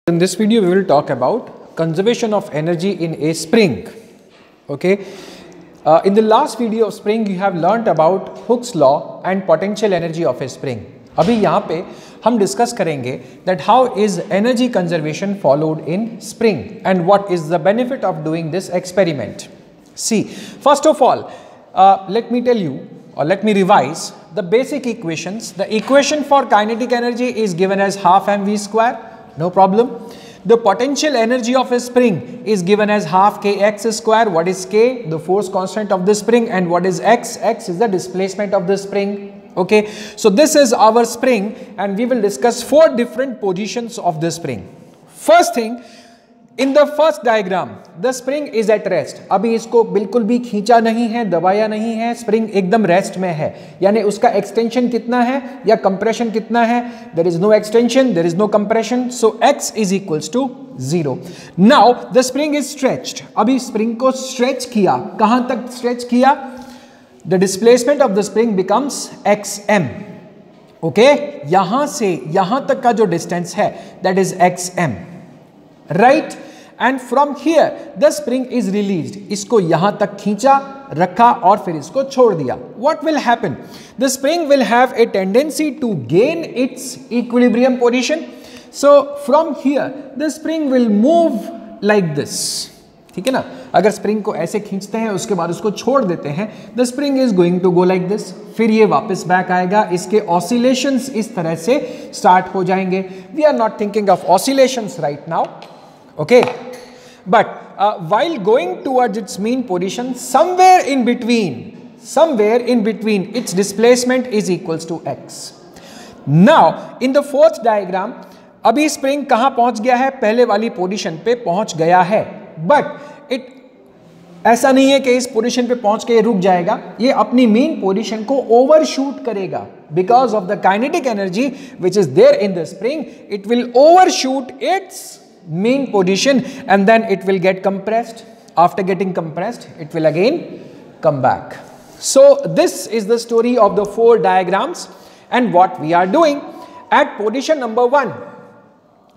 In this video, we will talk about conservation of energy in a spring. Okay. In the last video of spring, you have learnt about Hooke's law and potential energy of a spring. अभी यहाँ पे हम discuss करेंगे that how is energy conservation followed in spring and what is the benefit of doing this experiment. See, first of all, let me tell you or let me revise the basic equations. The equation for kinetic energy is given as half mv square. No problem. The potential energy of a spring is given as half kx square. What is k? The force constant of the spring. And what is x? X is the displacement of the spring. Okay. So this is our spring and we will discuss 4 different positions of the spring. First thing, in the first diagram, the spring is at rest. अभी इसको बिल्कुल भी खींचा नहीं है, दबाया नहीं है, स्प्रिंग एकदम रेस्ट में है. यानी उसका एक्सटेंशन कितना है या कंप्रेशन कितना है? There is no extension, there is no compression, so x is equals to 0. Now the spring is stretched. अभी स्प्रिंग को स्ट्रेच किया, कहां तक स्ट्रेच किया? The displacement of the spring becomes xm. Okay, यहां से यहां तक का जो डिस्टेंस है, that is xm. Right? And from here the spring is released. इसको यहां तक खींचा, रखा और फिर इसको छोड़ दिया. What will happen? The spring will have a tendency to gain its equilibrium position. So from here the spring will move like this. ठीक है ना? अगर स्प्रिंग को ऐसे खींचते हैं उसके बाद उसको छोड़ देते हैं, the spring is going to go like this. फिर ये वापस बैक आएगा, इसके oscillations इस तरह से स्टार्ट हो जाएंगे. We are not thinking of oscillations right now. Okay, but while going towards its mean position, somewhere in between, its displacement is equals to x. Now, in the fourth diagram, अभी spring कहाँ पहुँच गया है? पहले वाली position पे पहुँच गया है. But it ऐसा नहीं है कि इस पोजीशन पे पहुंच के ये रुक जाएगा, ये अपनी मेन पोजीशन को ओवरशूट करेगा. Because of the kinetic energy which is there in the spring, it will overshoot its mean position and then it will get compressed. After getting compressed, it will again come back. So this is the story of the 4 diagrams and what we are doing at position number 1.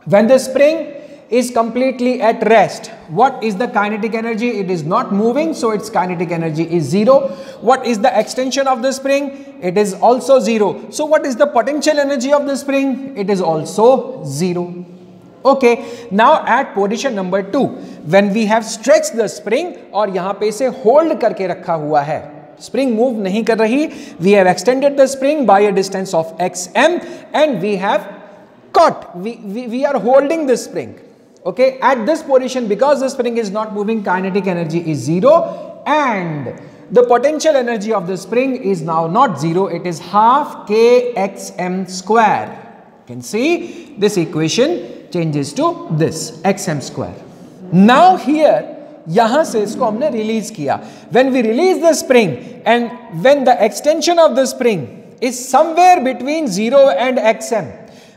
When the spring is completely at rest, what is the kinetic energy? It is not moving, so its kinetic energy is 0. What is the extension of the spring? It is also 0. So what is the potential energy of the spring? It is also 0. Okay, now at position number 2, when we have stretched the spring और यहाँ पे इसे hold करके रखा हुआ है, spring move नहीं कर रही, we have extended the spring by a distance of xm and we have caught, we are holding the spring. Okay, at this position, because the spring is not moving, kinetic energy is 0 and the potential energy of the spring is now not 0, it is half kxm square. You can see this equation changes to this xm square. Now here यहां से इसको हमने release किया. When we release the spring and when the extension of the spring is somewhere between 0 and xm,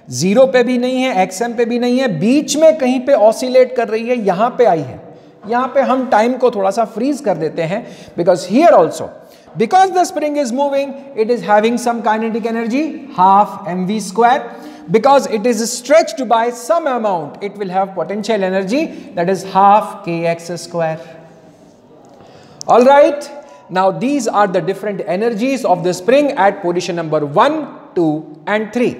0 पे भी नहीं है, xm पे भी नहीं है, बीच में कहीं पे ऑसिलेट कर रही है, यहां पे आई है. यहां पे हम टाइम को थोड़ा सा फ्रीज कर देते हैं because here also, because the spring is moving, it is having some kinetic energy, half mv square. Because it is stretched by some amount, it will have potential energy, that is half kx square. All right. Now these are the different energies of the spring at position number 1, 2 and 3.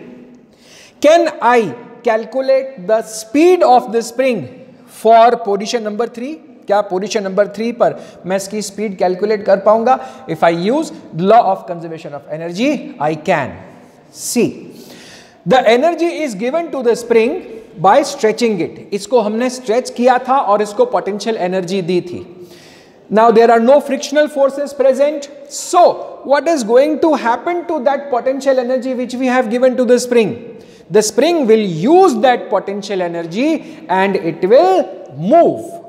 Can I calculate the speed of the spring for position number 3? क्या position number 3 पर मैं इसकी speed calculate कर पाऊंगा? If I use the law of conservation of energy, I can. See, the energy is given to the spring by stretching it. इसको हमने stretch किया था और इसको पोटेंशियल एनर्जी दी थी. Now there are no frictional forces present. So what is going to happen to that potential energy which we have given to the spring? The spring will use that potential energy and it will move.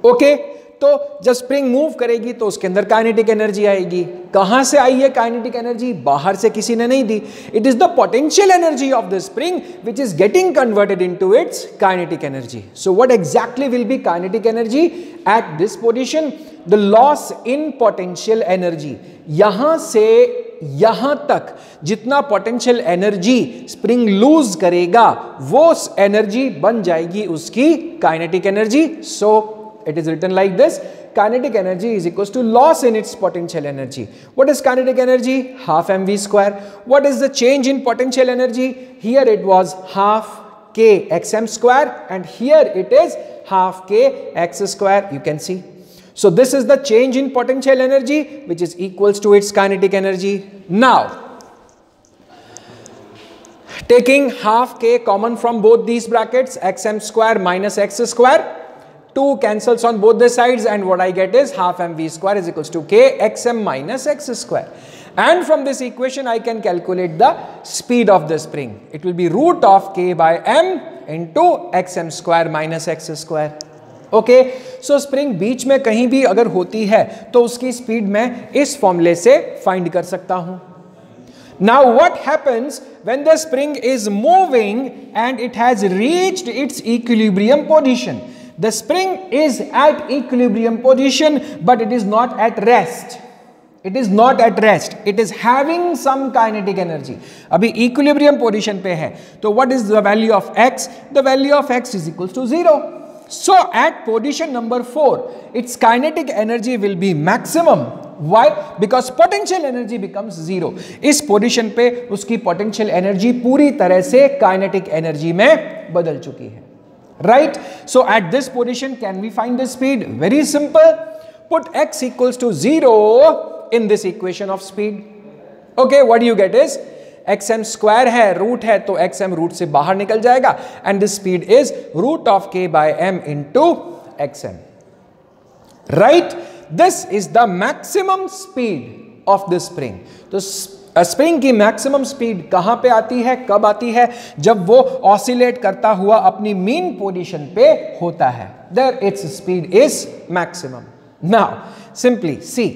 Okay, तो जब spring move करेगी तो उसके अंदर kinetic energy आएगी। कहां से आई है काइनेटिक एनर्जी? बाहर से किसी ने नहीं दी। It is the potential energy of the spring which is getting converted into its kinetic energy. So what exactly will be kinetic energy at this position? The loss in potential energy. यहां से यहां तक जितना potential energy spring loose करेगा वो energy बन जाएगी उसकी kinetic energy. So it is written like this: kinetic energy is equals to loss in its potential energy. What is kinetic energy? Half mv square. What is the change in potential energy? Here it was half k xm square and here it is half k x square, you can see. So this is the change in potential energy which is equals to its kinetic energy. Now taking half k common from both these brackets, xm square minus x square, 2 cancels on both the sides and what I get is half mv square is equals to k xm minus x square. And from this equation I can calculate the speed of the spring. It will be root of k by m into xm square minus x square. Okay, so spring बीच में कहीं भी अगर होती है तो उसकी speed मैं इस फॉर्मूले से फाइंड कर सकता हूं. Now what happens when the spring is moving and it has reached its equilibrium position? The spring is at equilibrium position but it is not at rest. It is not at rest. It is having some kinetic energy. अभी equilibrium position पे है तो what is the value of x? The value of x is equals to 0. So at position number 4 its kinetic energy will be maximum. Why? Because potential energy becomes 0. इस position पे उसकी potential energy पूरी तरह से kinetic energy में बदल चुकी है. Right? So at this position can we find the speed? Very simple. Put x equals to 0 in this equation of speed. Okay, what do you get is xm square है, root है तो xm root से बाहर निकल जाएगा and this speed is root of k by m into xm. Right? This is the maximum speed of the spring. तो spring की maximum speed कहां पे आती है, कब आती है? जब वो ऑसिलेट करता हुआ अपनी मीन पोजीशन पे होता है. There its speed is maximum. Now simply see,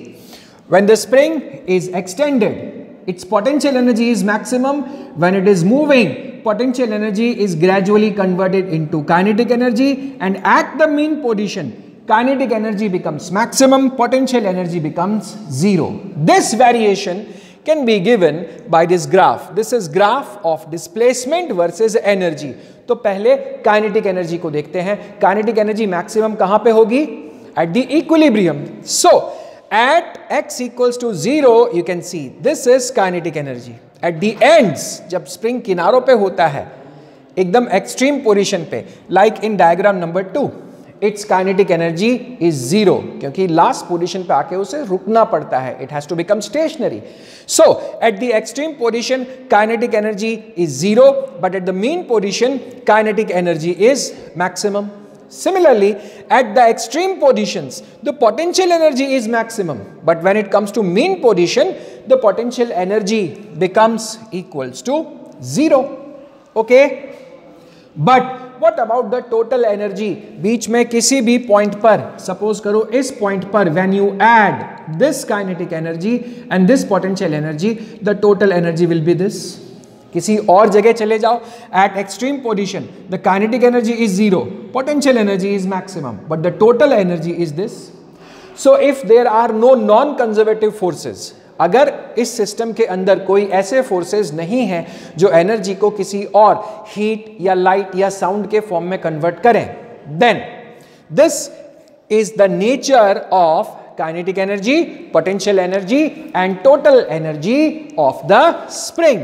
when the spring is extended its potential energy is maximum. When it is moving potential energy is gradually converted into kinetic energy and at the mean position kinetic energy becomes maximum, potential energy becomes 0. This variation can be given by this graph. This is graph of displacement versus energy. तो पहले kinetic energy को देखते हैं. Kinetic energy maximum कहां पे होगी? At the equilibrium. So at x equals to 0 you can see this is kinetic energy. At the ends जब spring किनारों पे होता है एकदम extreme position पे, like in diagram number 2, its kinetic energy is 0 क्योंकि last position पे आके उसे रुकना पड़ता है. It has to become stationary. So at the extreme position kinetic energy is 0 but at the mean position kinetic energy is maximum. Similarly at the extreme positions the potential energy is maximum but when it comes to mean position the potential energy becomes equals to 0. Okay, but what about the total energy? बीच में किसी भी point पर, suppose करो इस point पर, when you add this kinetic energy and this potential energy the total energy will be this. किसी और जगह चले जाओ, at extreme position the kinetic energy is 0, potential energy is maximum but the total energy is this. So if there are no non-conservative forces, अगर इस system के अंदर कोई ऐसे फोर्सेस नहीं हैं जो एनर्जी को किसी और हीट या लाइट या साउंड के फॉर्म में कन्वर्ट करें, then this is the nature of kinetic energy, potential energy and total energy of the spring.